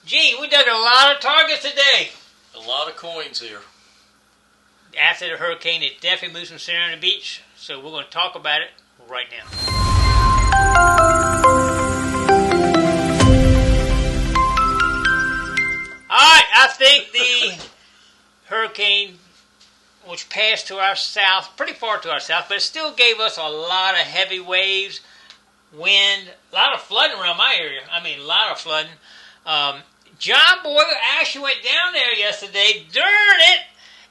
Gee, we dug a lot of targets today. A lot of coins here. After the hurricane, it definitely moved some sand on the beach, so we're going to talk about it right now. Alright, I think the hurricane, which passed to our south, pretty far to our south, but it still gave us a lot of heavy waves, wind, a lot of flooding around my area. I mean, a lot of flooding. John Boy actually went down there yesterday. Darn it!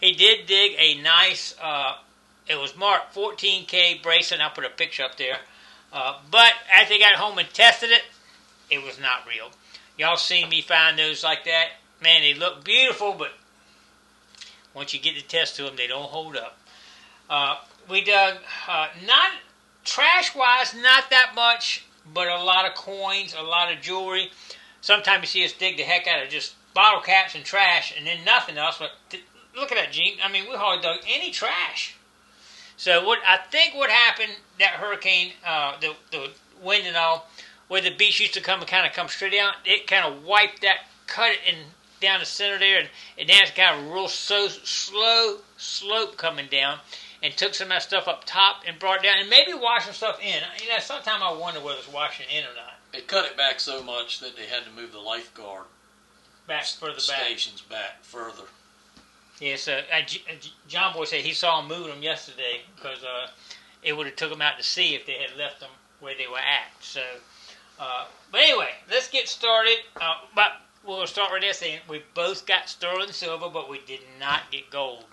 He did dig a nice, it was marked 14K bracelet, and I'll put a picture up there. But after he got home and tested it, it was not real. Y'all seen me find those like that? Man, they look beautiful, but once you get the test to them, they don't hold up. We dug, not trash-wise, not that much, but a lot of coins, a lot of jewelry. Sometimes you see us dig the heck out of just bottle caps and trash, and then nothing else. But look at that, Gene. I mean, we hardly dug any trash. So what I think what happened, that hurricane, the wind and all, where the beach used to come and kind of come straight down, it kind of wiped that, cut it down the center there, and now it's kind of real slow slope coming down, and took some of that stuff up top and brought it down, and maybe washed some stuff in. You know, sometimes I wonder whether it's washing in or not. It cut it back so much that they had to move the lifeguard stations back further. Yeah, so John Boy said he saw them moving them yesterday because it would have took them out to sea if they had left them where they were at. So, but anyway, let's get started. But we'll start right there saying we both got sterling silver, but we did not get gold.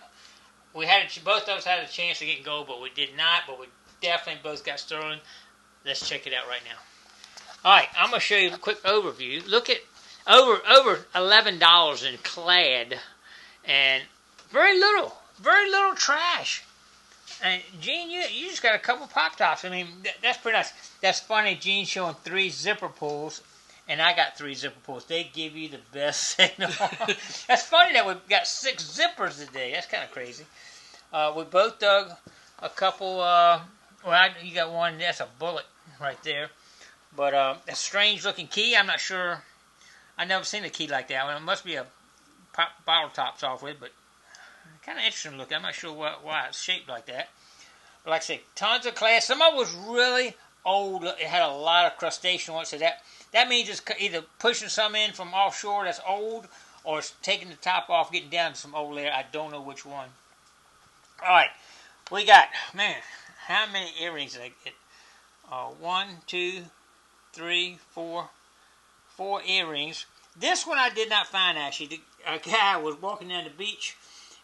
Both of us had a chance to get gold, but we did not. But we definitely both got sterling. Let's check it out right now. All right, I'm going to show you a quick overview. Look at over $11 in clad, and very little trash. And Gene, you just got a couple pop tops. I mean, that's pretty nice. That's funny. Gene showing 3 zipper pulls, and I got 3 zipper pulls. They give you the best signal. That's funny that we've got 6 zippers today. That's kind of crazy. We both dug a couple. You got one. That's a bullet right there. But a strange looking key. I'm not sure. I've never seen a key like that. Well, it must be a bottle tops off with, but kind of interesting looking. I'm not sure why it's shaped like that. But like I say, tons of class. Some of it was really old. It had a lot of crustacean on it. So that means it's either pushing some in from offshore that's old, or it's taking the top off, getting down to some old layer. I don't know which one. All right. We got, man, how many earrings did I get? 1, 2, 3, 4 earrings. This one I did not find, actually. A guy was walking down the beach,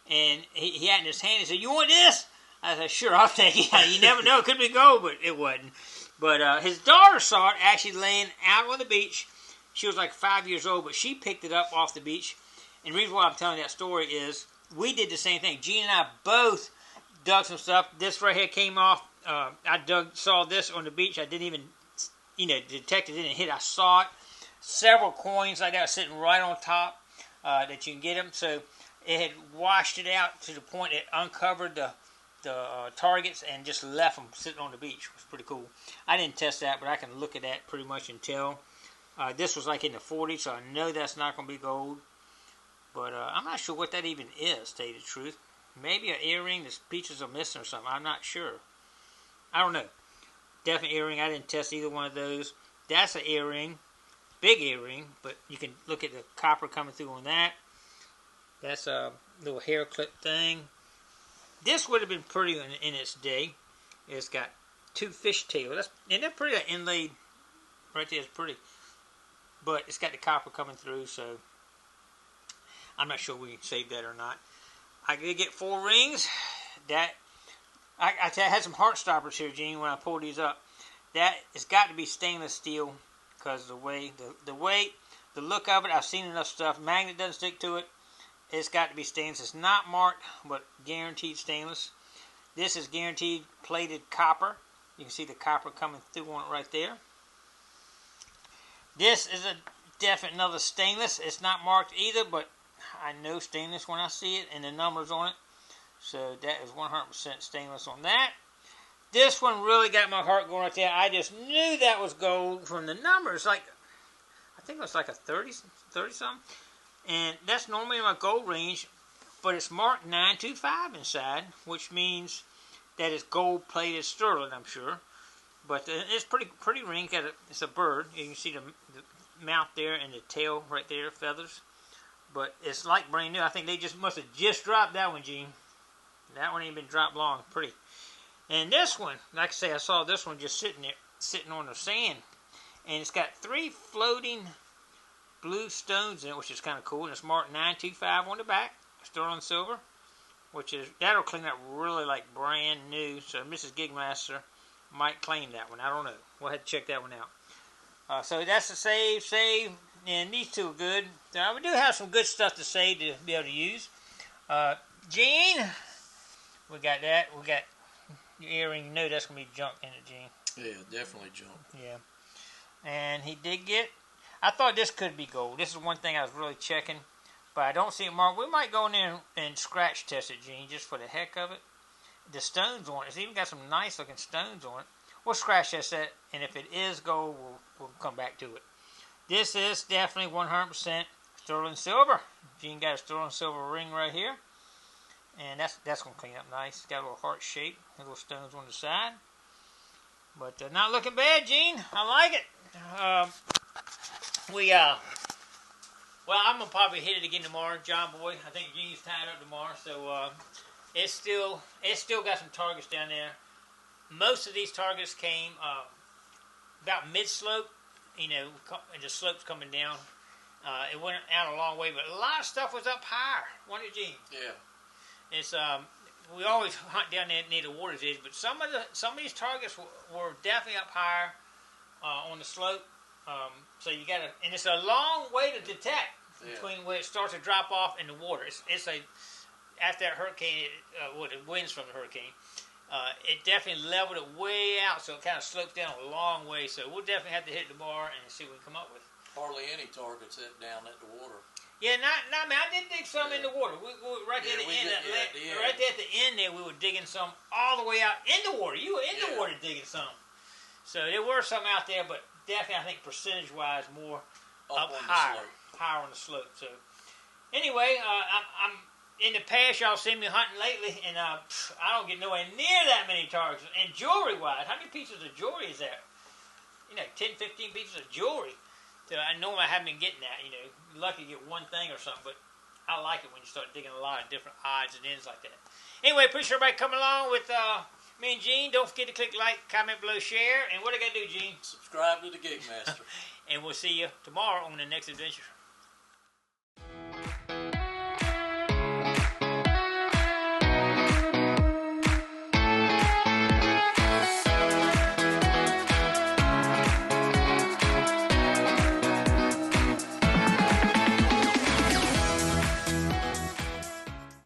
and he had in his hand, he said, "You want this?" I said, "Sure, I'll take it." You never know, it could be gold, but it wasn't. But his daughter saw it actually laying out on the beach. She was like 5 years old, but she picked it up off the beach. And the reason why I'm telling that story is we did the same thing. Gene and I both dug some stuff. This right here came off. I saw this on the beach. I didn't even detect it, didn't hit. I saw it. Several coins like that sitting right on top that you can get them. So it had washed it out to the point it uncovered the targets and just left them sitting on the beach. It was pretty cool. I didn't test that, but I can look at that pretty much and tell. This was like in the 40s, so I know that's not going to be gold. But I'm not sure what that even is, to tell you the truth. Maybe an earring, the pieces are missing or something. I'm not sure. I don't know. Definitely earring. I didn't test either one of those. That's an earring. Big earring. But you can look at the copper coming through on that. That's a little hair clip thing. This would have been pretty in its day. It's got 2 fish tails. And they're pretty inlaid. Right there is pretty. But it's got the copper coming through, so I'm not sure we can save that or not. I did get 4 rings. I had some heart stoppers here, Gene, when I pulled these up. That it's got to be stainless steel because the weight, the look of it. I've seen enough stuff. Magnet doesn't stick to it. It's got to be stainless. It's not marked, but guaranteed stainless. This is guaranteed plated copper. You can see the copper coming through on it right there. This is a definite another stainless. It's not marked either, but I know stainless when I see it and the numbers on it. So that is 100% stainless on that. This one really got my heart going right there. I just knew that was gold from the numbers. Like I think it was like a 30 something. And that's normally in my gold range, but it's marked 925 inside, which means that it's gold-plated sterling, I'm sure. But it's pretty ring. It's a bird. You can see the mouth there and the tail right there, feathers. But it's like brand new. I think they must have just dropped that one, Gene. That one ain't been dropped long. Pretty. And this one, like I say, I saw this one just sitting on the sand. And it's got 3 floating blue stones in it, which is kind of cool. And it's marked 925 on the back, sterling silver, that'll clean up really like brand new. So Mrs. Gigmaster might claim that one. I don't know. We'll have to check that one out. So that's the save, and these two are good. We do have some good stuff to save to be able to use. Gene, we got that. We got your earring. You know that's going to be junk in it, Gene. Yeah, definitely junk. Yeah. And he did get, I thought this could be gold. This is one thing I was really checking, but I don't see it marked. We might go in there and scratch test it, Gene, just for the heck of it. The stones on it, it's even got some nice looking stones on it. We'll scratch test that, and if it is gold, we'll come back to it. This is definitely 100% sterling silver. Gene got a sterling silver ring right here, and that's going to clean up nice. It's got a little heart shape, little stones on the side. But not looking bad, Gene. I like it. Well, I'm going to probably hit it again tomorrow, John Boy. I think Gene's tied up tomorrow, so it's still got some targets down there. Most of these targets came about mid-slope, and the slope's coming down. It went out a long way, but a lot of stuff was up higher. Wasn't it, Gene? Yeah. It's we always hunt down there near the water's edge, but some of these targets were definitely up higher on the slope. So you got to, and it's a long way to detect between where it starts to drop off and the water. It's after that hurricane, the winds from the hurricane, it definitely leveled it way out, so it kind of slopes down a long way. So we'll definitely have to hit the bar and see what we come up with. Hardly any targets down at the water. Yeah, I mean, I did dig some in the water. We right there at the end. Right there at the end there, we were digging some all the way out in the water. You were in the water digging some. So there were some out there, but definitely, I think percentage-wise, more up higher on the slope. So anyway, I'm in the past, y'all seen me hunting lately, and I don't get nowhere near that many targets. And jewelry-wise, how many pieces of jewelry is that? 10, 15 pieces of jewelry. So I know I haven't been getting that. You're lucky to get one thing or something, but I like it when you start digging a lot of different odds and ends like that. Anyway, appreciate everybody coming along with me and Gene. Don't forget to click like, comment below, share, and what do I got to do, Gene? Subscribe to the Gigmaster. And we'll see you tomorrow on the next adventure.